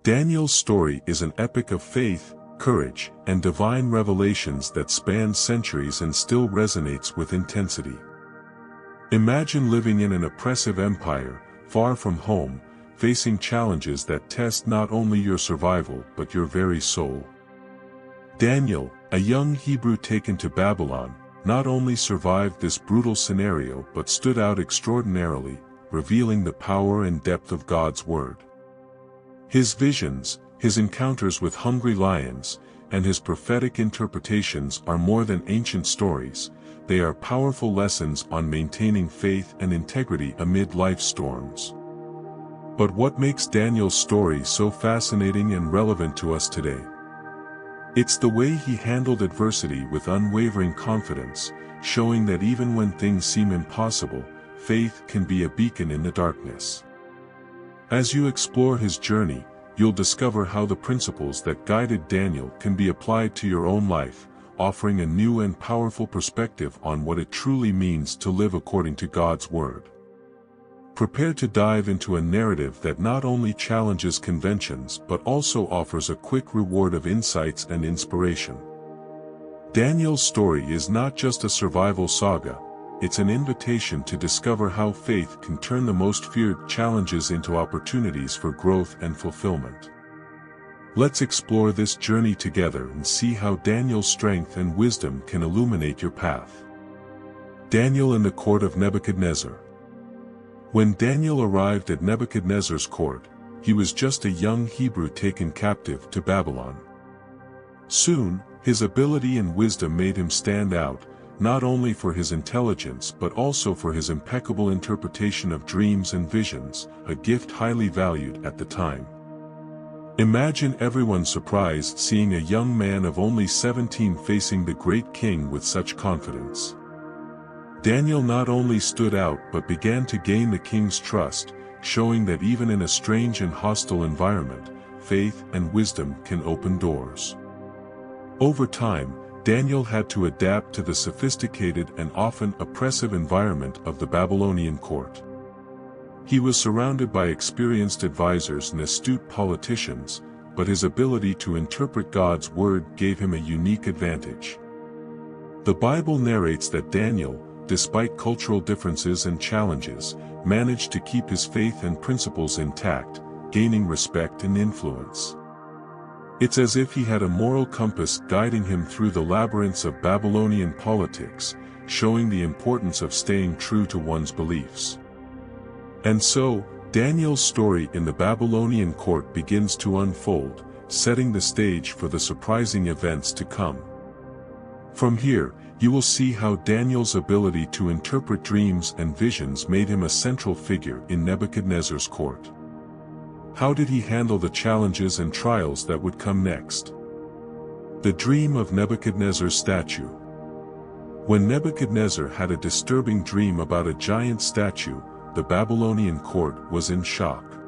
Daniel's story is an epic of faith, courage, and divine revelations that spans centuries and still resonates with intensity. Imagine living in an oppressive empire, far from home, facing challenges that test not only your survival but your very soul. Daniel, a young Hebrew taken to Babylon, not only survived this brutal scenario but stood out extraordinarily, revealing the power and depth of God's word. His visions, his encounters with hungry lions, and his prophetic interpretations are more than ancient stories, they are powerful lessons on maintaining faith and integrity amid life's storms. But what makes Daniel's story so fascinating and relevant to us today? It's the way he handled adversity with unwavering confidence, showing that even when things seem impossible, faith can be a beacon in the darkness. As you explore his journey, you'll discover how the principles that guided Daniel can be applied to your own life, offering a new and powerful perspective on what it truly means to live according to God's word. Prepare to dive into a narrative that not only challenges conventions but also offers a quick reward of insights and inspiration. Daniel's story is not just a survival saga, it's an invitation to discover how faith can turn the most feared challenges into opportunities for growth and fulfillment. Let's explore this journey together and see how Daniel's strength and wisdom can illuminate your path. Daniel in the court of Nebuchadnezzar. When Daniel arrived at Nebuchadnezzar's court, he was just a young Hebrew taken captive to Babylon. Soon, his ability and wisdom made him stand out, not only for his intelligence but also for his impeccable interpretation of dreams and visions, a gift highly valued at the time. Imagine everyone's surprise seeing a young man of only 17 facing the great king with such confidence. Daniel not only stood out but began to gain the king's trust, showing that even in a strange and hostile environment, faith and wisdom can open doors. Over time, Daniel had to adapt to the sophisticated and often oppressive environment of the Babylonian court. He was surrounded by experienced advisors and astute politicians, but his ability to interpret God's word gave him a unique advantage. The Bible narrates that Daniel, despite cultural differences and challenges, managed to keep his faith and principles intact, gaining respect and influence. It's as if he had a moral compass guiding him through the labyrinths of Babylonian politics, showing the importance of staying true to one's beliefs. And so, Daniel's story in the Babylonian court begins to unfold, setting the stage for the surprising events to come. From here, you will see how Daniel's ability to interpret dreams and visions made him a central figure in Nebuchadnezzar's court. How did he handle the challenges and trials that would come next? The dream of Nebuchadnezzar's statue. When Nebuchadnezzar had a disturbing dream about a giant statue, the Babylonian court was in shock.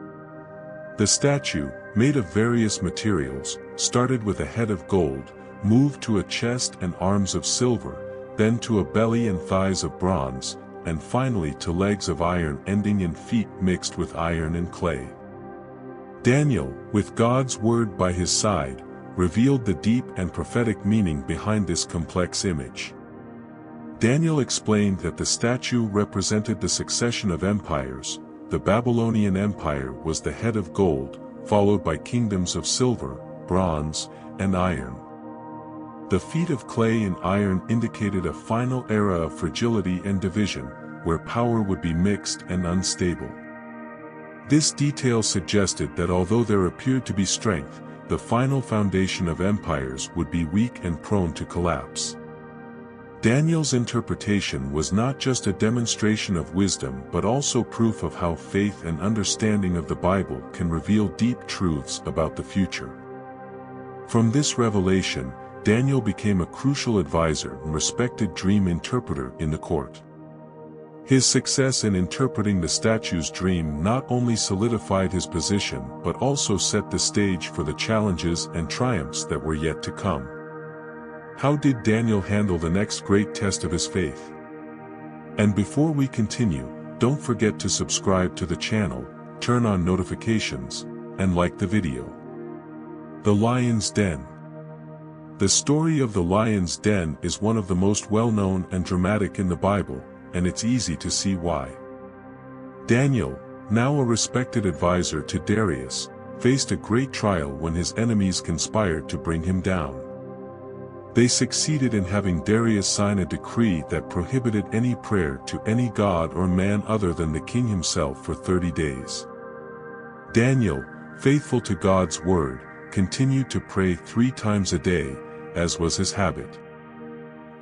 The statue, made of various materials, started with a head of gold, moved to a chest and arms of silver, then to a belly and thighs of bronze, and finally to legs of iron ending in feet mixed with iron and clay. Daniel, with God's word by his side, revealed the deep and prophetic meaning behind this complex image. Daniel explained that the statue represented the succession of empires. The Babylonian Empire was the head of gold, followed by kingdoms of silver, bronze, and iron. The feet of clay and iron indicated a final era of fragility and division, where power would be mixed and unstable. This detail suggested that although there appeared to be strength, the final foundation of empires would be weak and prone to collapse. Daniel's interpretation was not just a demonstration of wisdom but also proof of how faith and understanding of the Bible can reveal deep truths about the future. From this revelation, Daniel became a crucial advisor and respected dream interpreter in the court. His success in interpreting the statue's dream not only solidified his position but also set the stage for the challenges and triumphs that were yet to come. How did Daniel handle the next great test of his faith? And before we continue, don't forget to subscribe to the channel, turn on notifications, and like the video. The Lion's Den. The story of the lion's den is one of the most well-known and dramatic in the Bible, and it's easy to see why. Daniel, now a respected advisor to Darius, faced a great trial when his enemies conspired to bring him down. They succeeded in having Darius sign a decree that prohibited any prayer to any god or man other than the king himself for 30 days. Daniel, faithful to God's word, continued to pray 3 times a day, as was his habit.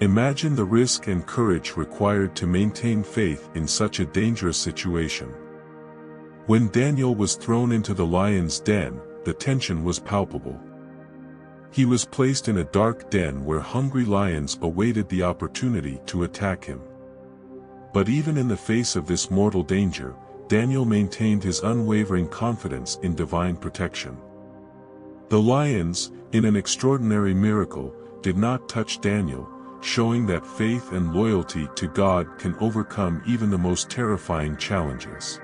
Imagine the risk and courage required to maintain faith in such a dangerous situation. When Daniel was thrown into the lion's den, the tension was palpable. He was placed in a dark den where hungry lions awaited the opportunity to attack him. But even in the face of this mortal danger, Daniel maintained his unwavering confidence in divine protection. The lions, in an extraordinary miracle, did not touch Daniel, showing that faith and loyalty to God can overcome even the most terrifying challenges.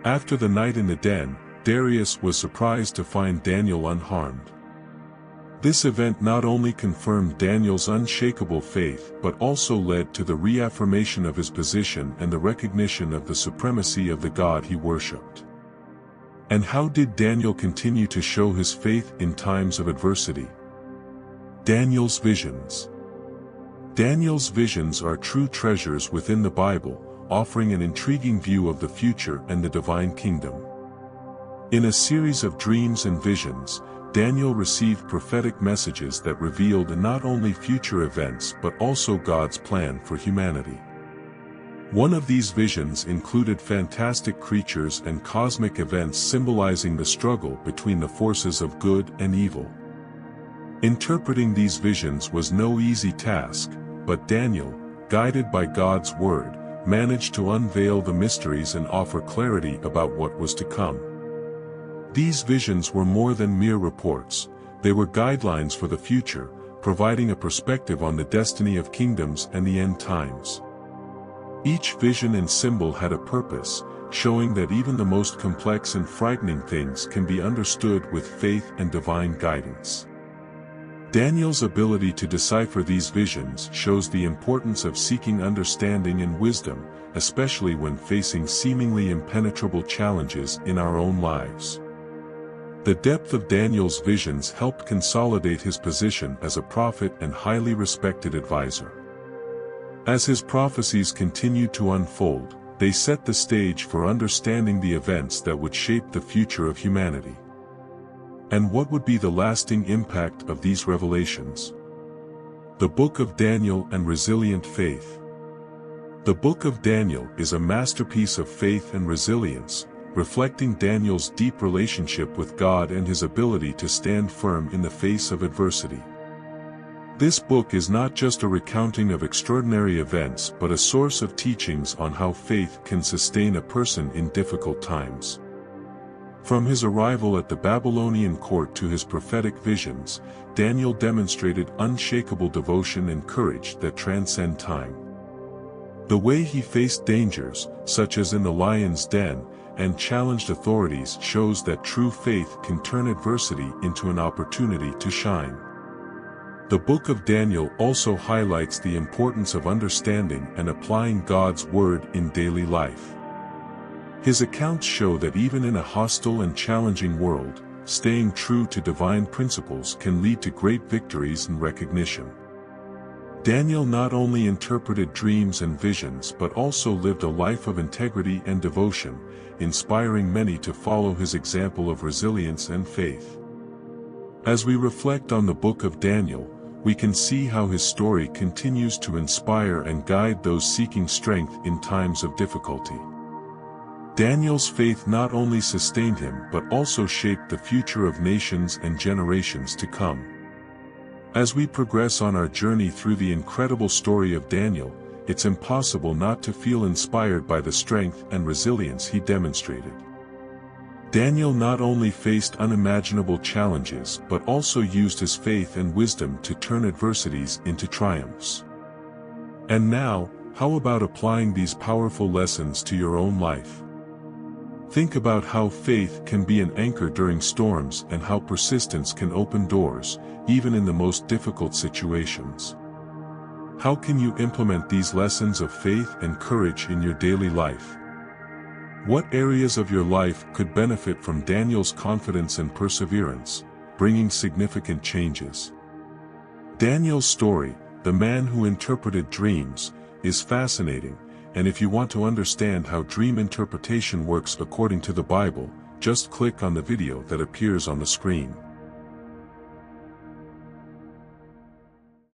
After the night in the den, Darius was surprised to find Daniel unharmed. This event not only confirmed Daniel's unshakable faith but also led to the reaffirmation of his position and the recognition of the supremacy of the God he worshipped. And how did Daniel continue to show his faith in times of adversity? Daniel's visions. Daniel's visions are true treasures within the Bible, offering an intriguing view of the future and the divine kingdom. In a series of dreams and visions, Daniel received prophetic messages that revealed not only future events but also God's plan for humanity. One of these visions included fantastic creatures and cosmic events symbolizing the struggle between the forces of good and evil. Interpreting these visions was no easy task, but Daniel, guided by God's word, managed to unveil the mysteries and offer clarity about what was to come. These visions were more than mere reports, they were guidelines for the future, providing a perspective on the destiny of kingdoms and the end times. Each vision and symbol had a purpose, showing that even the most complex and frightening things can be understood with faith and divine guidance. Daniel's ability to decipher these visions shows the importance of seeking understanding and wisdom, especially when facing seemingly impenetrable challenges in our own lives. The depth of Daniel's visions helped consolidate his position as a prophet and highly respected advisor. As his prophecies continued to unfold, they set the stage for understanding the events that would shape the future of humanity. And what would be the lasting impact of these revelations? The Book of Daniel and Resilient Faith. The Book of Daniel is a masterpiece of faith and resilience, reflecting Daniel's deep relationship with God and his ability to stand firm in the face of adversity. This book is not just a recounting of extraordinary events but a source of teachings on how faith can sustain a person in difficult times. From his arrival at the Babylonian court to his prophetic visions, Daniel demonstrated unshakable devotion and courage that transcend time. The way he faced dangers, such as in the lion's den, and challenged authorities shows that true faith can turn adversity into an opportunity to shine. The Book of Daniel also highlights the importance of understanding and applying God's word in daily life. His accounts show that even in a hostile and challenging world, staying true to divine principles can lead to great victories and recognition. Daniel not only interpreted dreams and visions but also lived a life of integrity and devotion, inspiring many to follow his example of resilience and faith. As we reflect on the Book of Daniel, we can see how his story continues to inspire and guide those seeking strength in times of difficulty. Daniel's faith not only sustained him but also shaped the future of nations and generations to come. As we progress on our journey through the incredible story of Daniel, it's impossible not to feel inspired by the strength and resilience he demonstrated. Daniel not only faced unimaginable challenges but also used his faith and wisdom to turn adversities into triumphs. And now, how about applying these powerful lessons to your own life? Think about how faith can be an anchor during storms and how persistence can open doors, even in the most difficult situations. How can you implement these lessons of faith and courage in your daily life? What areas of your life could benefit from Daniel's confidence and perseverance, bringing significant changes? Daniel's story, the man who interpreted dreams, is fascinating, and if you want to understand how dream interpretation works according to the Bible, just click on the video that appears on the screen.